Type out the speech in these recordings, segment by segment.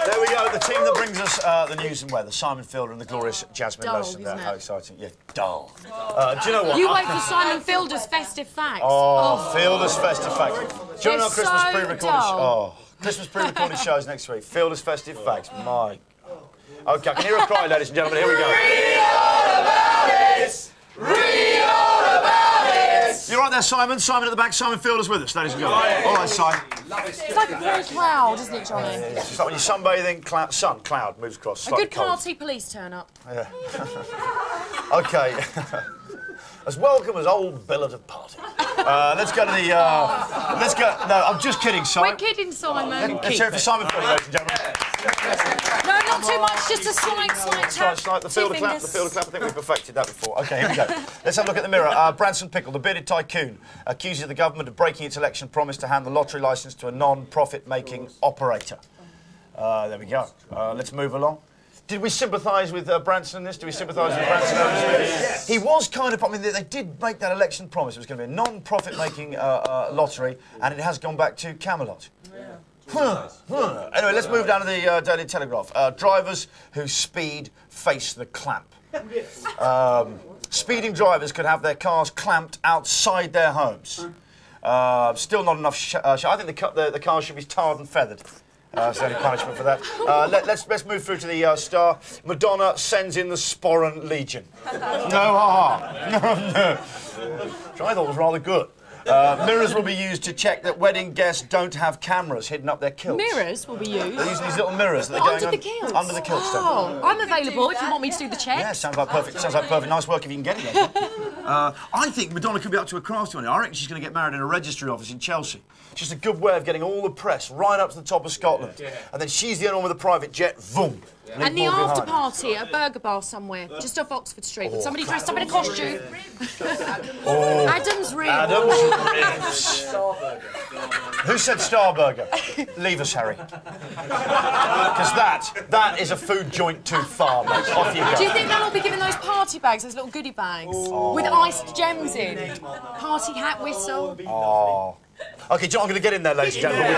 There we go, the team that brings us the news and weather. Simon Fielder and the glorious Jasmine Lowson there. How exciting. Yeah, dull. Do you know what? You wait for Simon Fielder's festive facts. Oh, Fielder's festive facts. Do you know our Christmas so pre-recorded Christmas pre-recorded shows next week? Fielder's festive facts. My God. OK, I can hear a cry, ladies and gentlemen. Here we go. Read all about it! Read all about it! You're right there, Simon. Simon at the back. Simon Fielder's with us, ladies and gentlemen. All right, Simon. It's like a grey cloud, isn't it, Johnny? It's just like when you're sunbathing, cloud moves across. A good party police turn up. Yeah. OK. As welcome as old billet of party. Let's go to the... let's go... No, I'm just kidding, Simon. We're kidding, Simon. Let's hear it for Simon Fielder, ladies and gentlemen. No, not too much, just a slight tap. Slight. The Fielder clap, the Fielder clap. I think we've perfected that before. OK, here we go. Let's have a look at the mirror. Branson Pickle, the bearded tycoon, accuses the government of breaking its election promise to hand the lottery licence to a non-profit-making operator. There we go. Let's move along. Did we sympathise with Branson in this? Did we sympathise with Branson over this? Yes. He was kind of... I mean, they did make that election promise. It was going to be a non-profit-making lottery, and it has gone back to Camelot. Yeah. Anyway, let's move down to the Daily Telegraph. Drivers who speed face the clamp. Speeding drivers could have their cars clamped outside their homes. Still not enough... I think the cars should be tarred and feathered. Is there any punishment for that? Let's move through to the Star. Madonna sends in the Sporran Legion. No, no. Which I thought was rather good. Mirrors will be used to check that wedding guests don't have cameras hidden up their kilts. Mirrors will be used? These little mirrors that they're going under the kilts? Under the kilts, Oh, I'm available if you want me to do the check. Yeah, sounds like perfect. Sounds like perfect. Nice work if you can get it. I think Madonna could be up to a crafty on it. I reckon she's going to get married in a registry office in Chelsea. Just a good way of getting all the press right up to the top of Scotland. Yeah. And then she's the only one with a private jet, boom. Yeah. And the after party at a burger bar somewhere, just off Oxford Street, with somebody dressed up in a costume. Adam's Ribs. Adam's Ribs. Who said Starburger? Leave us, Harry. Because that is a food joint too far, mate. Off you go. Do you think they'll all be given those party bags, those little goodie bags, with iced gems in? Party hat, whistle. Oh. OK, John, I'm going to get in there, ladies and gentlemen.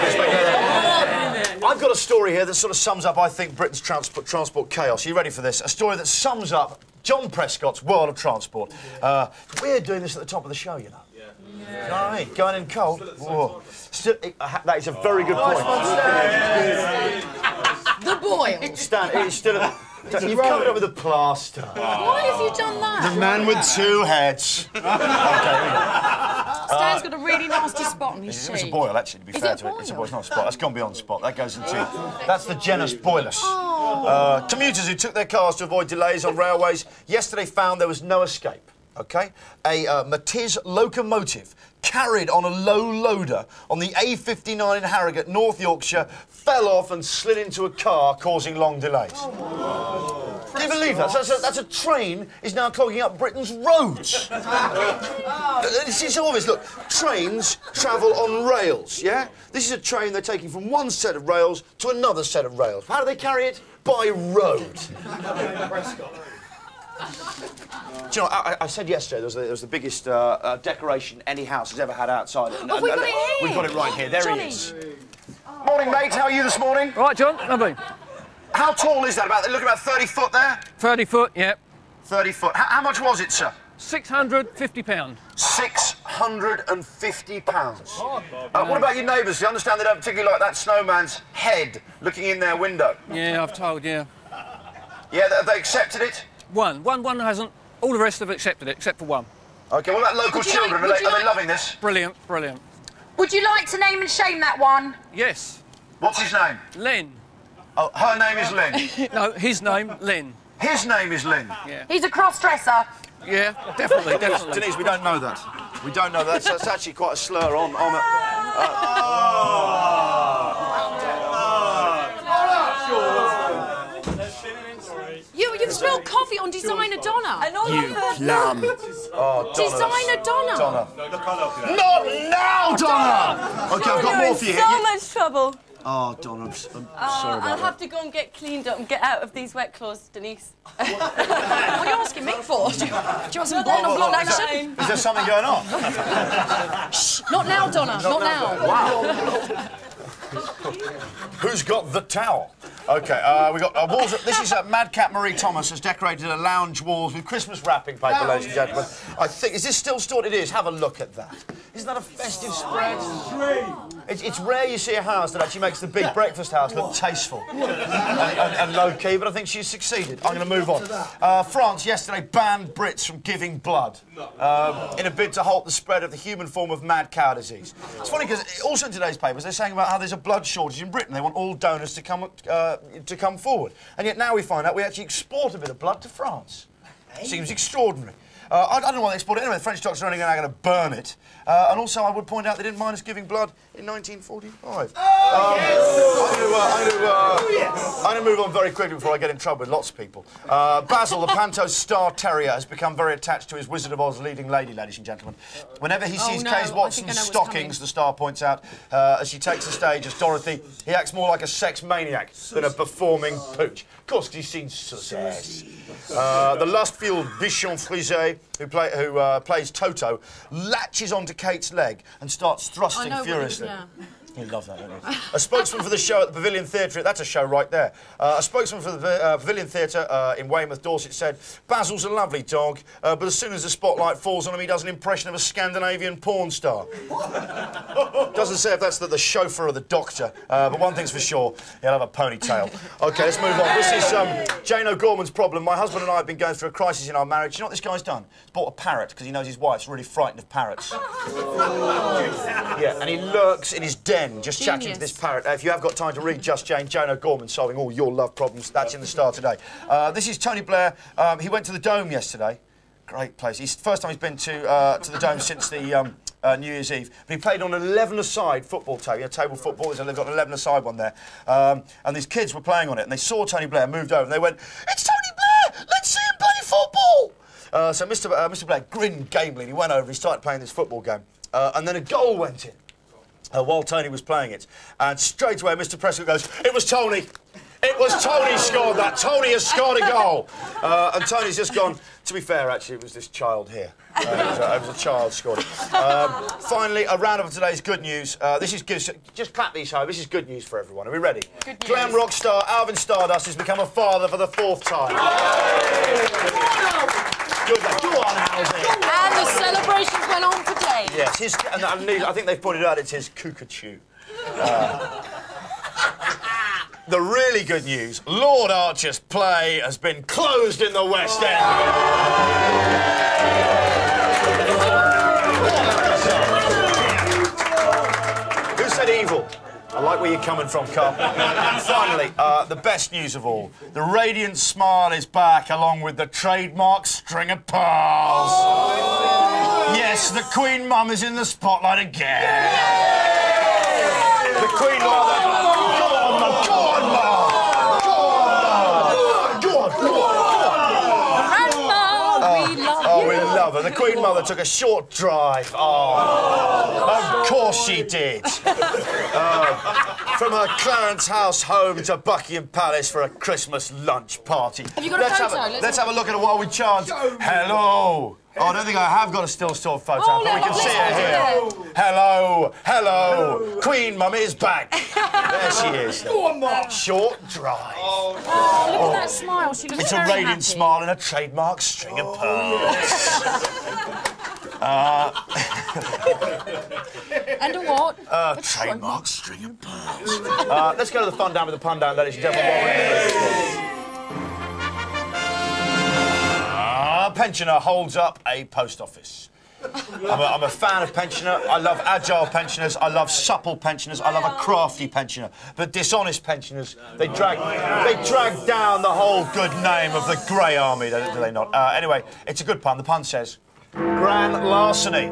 I've got a story here that sort of sums up, I think, Britain's transport chaos. Are you ready for this? A story that sums up John Prescott's world of transport. We're doing this at the top of the show, you know. Yeah. You know what I mean? Going in cold. Whoa. That is a very good point. The boil. Stan, it's still... You've covered up with a plaster. Why have you done that? The man with two heads. OK, here we go. Stan's got a really nasty spot on his cheek. It's a boil, actually, to be fair to it. It's a boil, it's not a spot. That's gone beyond spot. That goes into... That's the genus boilus. Oh. Commuters who took their cars to avoid delays on railways yesterday found there was no escape. OK? A Matiz locomotive carried on a low loader on the A59 in Harrogate, North Yorkshire, fell off and slid into a car, causing long delays. Oh. Can you believe that? That's a train is now clogging up Britain's roads. It's obvious. Look, trains travel on rails, yeah? This is a train they're taking from one set of rails to another set of rails. How do they carry it? By road. Do you know, I said yesterday there was the biggest decoration any house has ever had outside it. Oh, we've got it here! We've got it right here. There Johnny. He is. Morning, mate. How are you this morning? Right, John. Lovely. How tall is that? Look, about 30 foot there? 30 foot, yep. 30 foot. How much was it, sir? £650. £650. What about your neighbours? You understand they don't particularly like that snowman's head looking in their window? Yeah, I've told, yeah. Yeah, have they accepted it? One hasn't. All the rest have accepted it, except for one. OK, what about local children? Are they loving this? Brilliant, brilliant. Would you like to name and shame that one? Yes. What's his name? Len. Oh, her name is Lynn? No, his name, Len. His name is Lynn? Yeah. He's a cross-dresser. Yeah, definitely, definitely. Denise, we don't know that. We don't know that. That's actually quite a slur on it. You've spilled coffee on Designer Donna. You plum. Oh, Designer Donna. Not now, Donna! OK, I've got more for you. So much trouble. Oh, Donna, I'm sorry about I'll that. have to go and get cleaned up and get out of these wet clothes, Denise. What are you asking me for? Do you want some blonde action? Is there something going on? Shh, not now, Donna, not now. Wow. Who's got the towel? OK, we got walls. This is Madcap Marie Thomas has decorated her lounge walls with Christmas wrapping paper, ladies and gentlemen. I think, is this still stored? It is. Have a look at that. Isn't that a festive spread? It's rare you see a house that actually makes the big breakfast house look tasteful and low-key, but I think she's succeeded. I'm going to move on. France yesterday banned Brits from giving blood in a bid to halt the spread of the human form of mad cow disease. It's funny because also in today's papers they're saying about how there's a blood shortage in Britain. They want all donors to come forward, and yet now we find out we actually export a bit of blood to France. Seems extraordinary. I don't know why they export it anyway. The French doctors are only going to burn it. And also, I would point out they didn't mind us giving blood in 1945. I'm going to move on very quickly before I get in trouble with lots of people. Basil, the Panto's star terrier, has become very attached to his Wizard of Oz leading lady, ladies and gentlemen. Whenever he sees Kay Watson's stockings, the star points out, as she takes the stage as Dorothy, he acts more like a sex maniac than a performing pooch. Of course, because he's seen success. The lust-fueled Bichon Frisé, who plays Toto, latches onto Kate's leg and starts thrusting furiously. You love that, don't you? A spokesman for the show at the Pavilion Theatre, that's a show right there. A spokesman for the Pavilion Theatre in Weymouth, Dorset said, Basil's a lovely dog, but as soon as the spotlight falls on him, he does an impression of a Scandinavian porn star. Doesn't say if that's the chauffeur or the doctor, but one thing's for sure, he'll have a ponytail. OK, let's move on. This is Jane O'Gorman's problem. My husband and I have been going through a crisis in our marriage. You know what this guy's done? He's bought a parrot because he knows his wife's really frightened of parrots. Yeah, and he lurks in his den, just chatting to this parrot. If you have got time to read Just Jane, Jane O'Gorman solving all your love problems, that's in the Star today. This is Tony Blair. He went to the Dome yesterday. Great place. It's the first time he's been to the Dome since the New Year's Eve. But he played on an 11-a-side football table. Table football, they've got an 11-a-side one there. And these kids were playing on it, and they saw Tony Blair, moved over, and they went, "It's Tony Blair! Let's see him play football!" So Mr. Blair grinned gamely, and he went over, he started playing this football game. And then a goal went in. While Tony was playing it. And straight away, Mr. Prescott goes, "It was Tony. It was Tony scored that. Tony has scored a goal." And Tony's just gone, to be fair, actually, it was this child here. It was a child scored it. Finally, a round of today's good news. This is good. Just clap these home. This is good news for everyone. Are we ready? Good news. Glam rock star Alvin Stardust has become a father for the 4th time. Good luck. Go on, Alvin. And the celebrations went on for days. Yes, and I think they've pointed out it's his cockatoo. The really good news, Lord Archer's play has been closed in the West End. Who said evil? I like where you're coming from, Carl. Finally, the best news of all. The radiant smile is back, along with the trademark string of pearls. Yes, the Queen Mum is in the spotlight again. The Queen Mother... Go on, Mum! Go on, Mum! Go on! Go on! Grandma, we love you. Oh, we love her. The Queen Mother took a short drive. Oh, of course she did. From her Clarence House home to Buckingham Palace for a Christmas lunch party. Have you got a photo? Let's have a look at it while we chant. Hello. Oh, I don't think I have got a still store photo, but we can see her here. Hello, hello. Queen Mum is back. There she is. Go on, Mum. Short drive. Oh, look at that smile. She looks It's very a radiant happy. smile and a trademark string of pearls. And a what? Trademark string of pearls. Let's go to the fun down with the pun down, ladies and gentlemen. While we're in the pensioner holds up a post office. I'm a fan of pensioner. I love agile pensioners. I love supple pensioners. I love a crafty pensioner. But dishonest pensioners, they drag down the whole good name of the Grey Army, do they not? Anyway, it's a good pun. The pun says, grand larceny.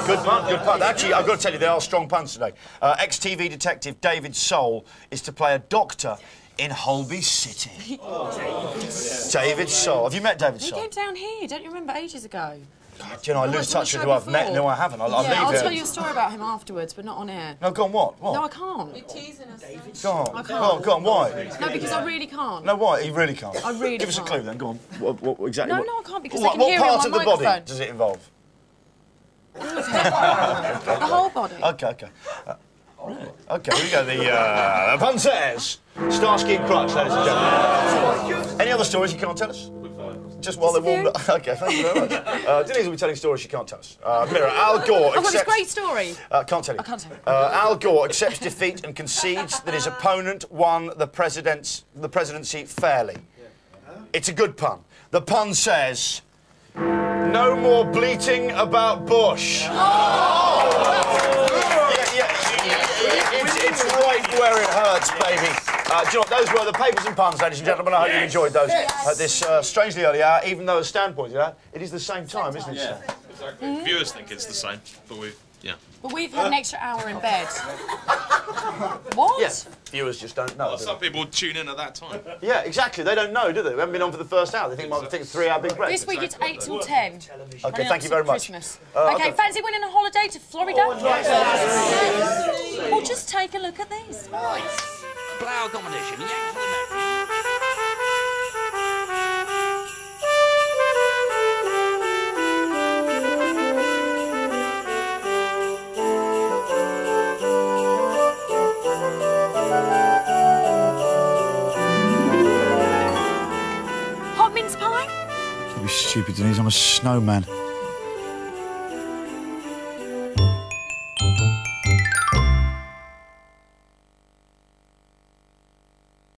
Good pun, good pun. Actually, I've got to tell you, they are strong puns today. Ex-TV detective David Soul is to play a doctor in Holby City. David Soul. Have you met David Soul? He came down here, don't you remember, ages ago? God, do you know, I lose touch with who I've met and who I haven't. I'll leave I'll it. tell you a story about him afterwards, but not on air. No, go on, what? No, I can't. You're teasing us. Go on. I can't. Go on, why? No, because I really can't. No, why? You really can't. I really Give us a can't. clue then, go on. What exactly? No, what, no, I can't, because what, they can hear it on part my of the body microphone. does it involve? The whole body. OK. OK, here we go. The pun says, Starsky and Crutch, ladies and gentlemen. Any other stories you can't tell us? Just while they're warmed up. OK, thank you very much. Denise will be telling stories she can't tell us. Mira, Al Gore I've got this great story. Can't tell you. I can't tell you. Al Gore accepts defeat and concedes that his opponent won the presidency fairly. It's a good pun. The pun says, "No more bleating about Bush." It's right where it hurts, baby. Do you know what? Those were the papers and puns, ladies and gentlemen. I hope you enjoyed those at this strangely early hour, even though, as Stan pointed out, it is the same time, isn't it, Stan? Exactly. Viewers think it's the same, but But we've had an extra hour in bed. What? Yeah. Viewers just don't know. Well, some people tune in at that time. Yeah, exactly. They don't know, do they? We haven't been on for the first hour. They think it's a 3-hour big break. This week it's 8 till 10. OK, thank you very much. Christmas. OK, fancy winning a holiday to Florida? Well, just take a look at these. Plough combination, yank for the memory. Hot mince pie? Don't be stupid, Denise. I'm a snowman.